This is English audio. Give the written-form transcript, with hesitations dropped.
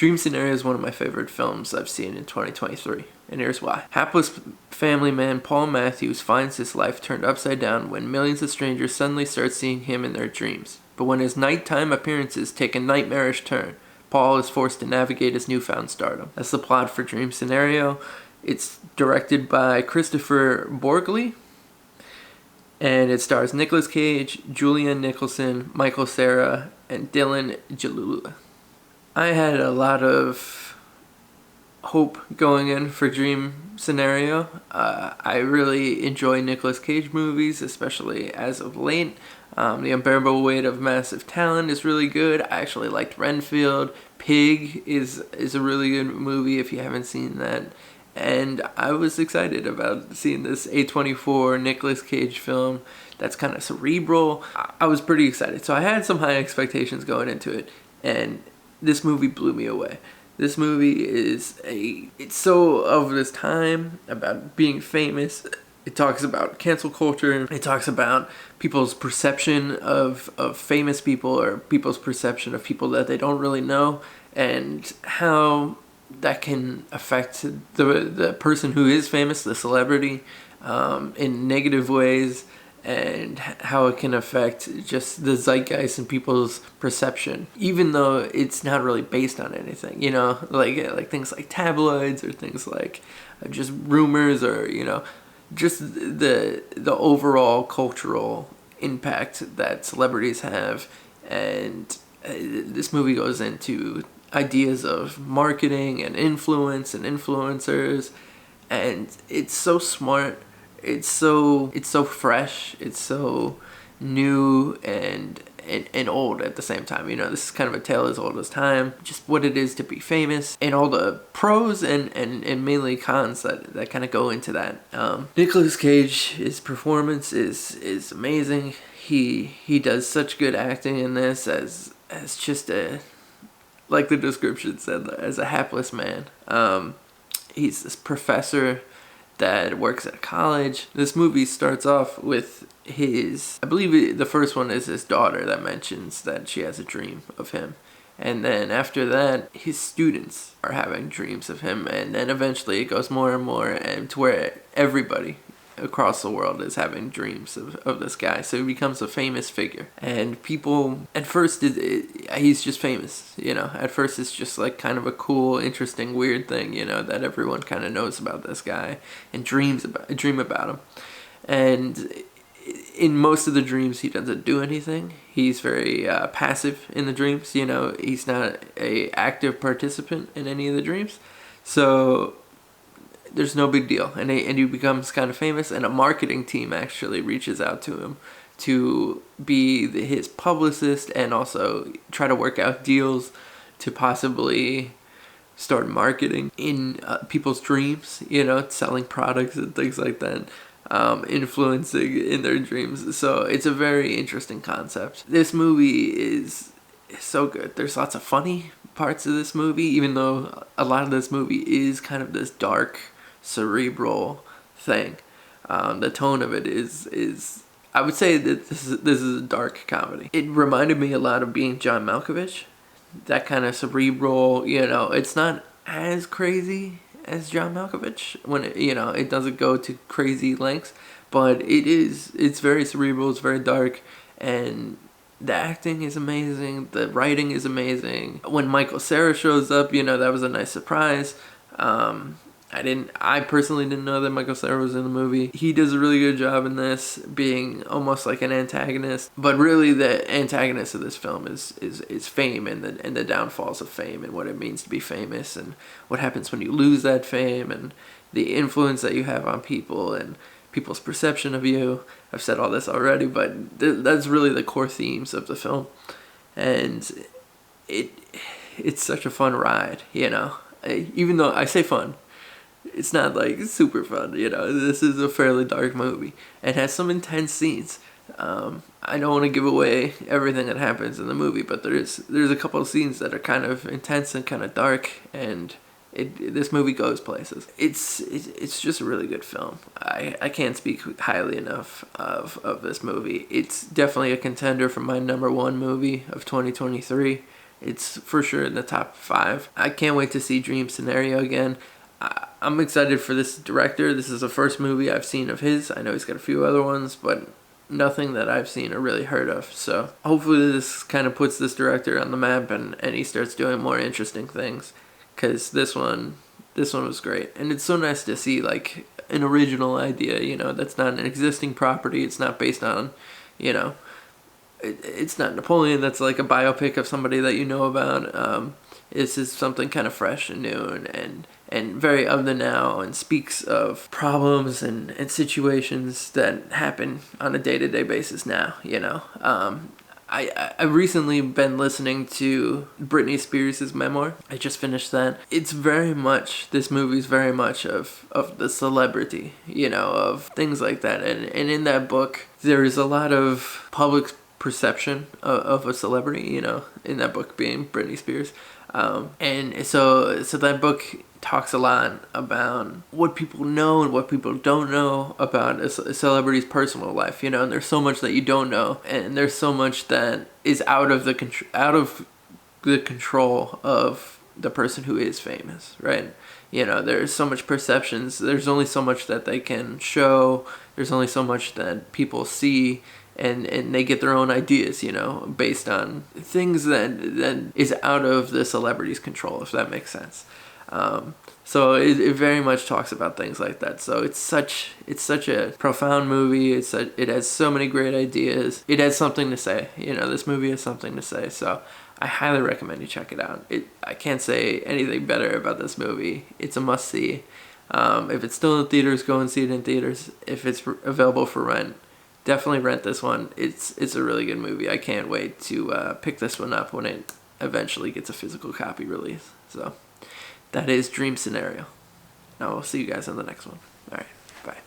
Dream Scenario is one of my favorite films I've seen in 2023, and here's why. Hapless family man Paul Matthews finds his life turned upside down when millions of strangers suddenly start seeing him in their dreams. But when his nighttime appearances take a nightmarish turn, Paul is forced to navigate his newfound stardom. That's the plot for Dream Scenario. It's directed by Christopher Borgli, and it stars Nicolas Cage, Julianne Nicholson, Michael Cera, and Dylan Jalula. I had a lot of hope going in for Dream Scenario. I really enjoy Nicolas Cage movies, especially as of late. The Unbearable Weight of Massive Talent is really good. I actually liked Renfield. Pig is a really good movie if you haven't seen that. And I was excited about seeing this A24 Nicolas Cage film that's kind of cerebral. I was pretty excited. So I had some high expectations going into it, and this movie blew me away. This movie it's so of this time about being famous. It talks about cancel culture. It talks about people's perception of famous people, or people's perception of people that they don't really know, and how that can affect the person who is famous, the celebrity, in negative ways, and how it can affect just the zeitgeist and people's perception, even though it's not really based on anything, like things like tabloids, or things like just rumors, or just the overall cultural impact that celebrities have. And this movie goes into ideas of marketing and influence and influencers, and it's so smart. It's so fresh. It's so new and old at the same time. This is kind of a tale as old as time. Just what it is to be famous, and all the pros and mainly cons that kind of go into that. Nicolas Cage, his performance is amazing. He does such good acting in this as just like the description said, as a hapless man. He's this professor that works at a college. This movie starts off with I believe the first one is his daughter that mentions that she has a dream of him. And then after that, his students are having dreams of him. And then eventually it goes more and more, and to where everybody across the world is having dreams of this guy. So he becomes a famous figure. And people, at first, he's just famous, At first it's just like kind of a cool, interesting, weird thing, that everyone kind of knows about this guy and dream about him. And in most of the dreams, he doesn't do anything. He's very passive in the dreams, He's not a active participant in any of the dreams. So there's no big deal, and he becomes kind of famous, and a marketing team actually reaches out to him to be his publicist, and also try to work out deals to possibly start marketing in people's dreams, selling products and things like that, influencing in their dreams. So it's a very interesting concept. This movie is so good. There's lots of funny parts of this movie, even though a lot of this movie is kind of this dark, cerebral thing. The tone of it is I would say that this is a dark comedy. It reminded me a lot of Being John Malkovich. That kind of cerebral, it's not as crazy as John Malkovich when it doesn't go to crazy lengths, but it's very cerebral, it's very dark, and the acting is amazing, the writing is amazing. When Michael Cera shows up, that was a nice surprise. I personally didn't know that Michael Cera was in the movie. He does a really good job in this, being almost like an antagonist. But really, the antagonist of this film is fame, and the downfalls of fame, and what it means to be famous, and what happens when you lose that fame, and the influence that you have on people, and people's perception of you. I've said all this already, but that's really the core themes of the film. And it's such a fun ride, Even though I say fun, it's not like super fun, This is a fairly dark movie and has some intense scenes. I don't want to give away everything that happens in the movie, but there's a couple of scenes that are kind of intense and kind of dark, and this movie goes places. It's just a really good film. I can't speak highly enough of this movie. It's definitely a contender for my number one movie of 2023. it's for sure in the top 5. I can't wait to see Dream Scenario again. I'm excited for this director. This is the first movie I've seen of his. I know he's got a few other ones, but nothing that I've seen or really heard of. So hopefully this kind of puts this director on the map, and he starts doing more interesting things, because this one was great. And it's so nice to see like an original idea, you know, that's not an existing property. It's not based on, you know, it's not Napoleon that's like a biopic of somebody that you know about. This is something kind of fresh and new and very of the now, and speaks of problems and situations that happen on a day-to-day basis now, you know. I've recently been listening to Britney Spears' memoir. I just finished that. This movie's very much of the celebrity, you know, of things like that. And in that book, there is a lot of public perception of a celebrity, you know, in that book being Britney Spears. And so that book talks a lot about what people know and what people don't know about a celebrity's personal life, you know, and there's so much that you don't know, and there's so much that is out of the control of the person who is famous, right? You know, there's so much perceptions, there's only so much that they can show, there's only so much that people see, and they get their own ideas, you know, based on things that is out of the celebrity's control, if that makes sense. So it very much talks about things like that. So it's such a profound movie. It has so many great ideas. It has something to say. You know, this movie has something to say. So I highly recommend you check it out. I can't say anything better about this movie. It's a must see. If it's still in theaters, go and see it in theaters. If it's available for rent, definitely rent this one. It's a really good movie. I can't wait to pick this one up when it eventually gets a physical copy release. So that is Dream Scenario. Now we'll see you guys on the next one. All right, bye.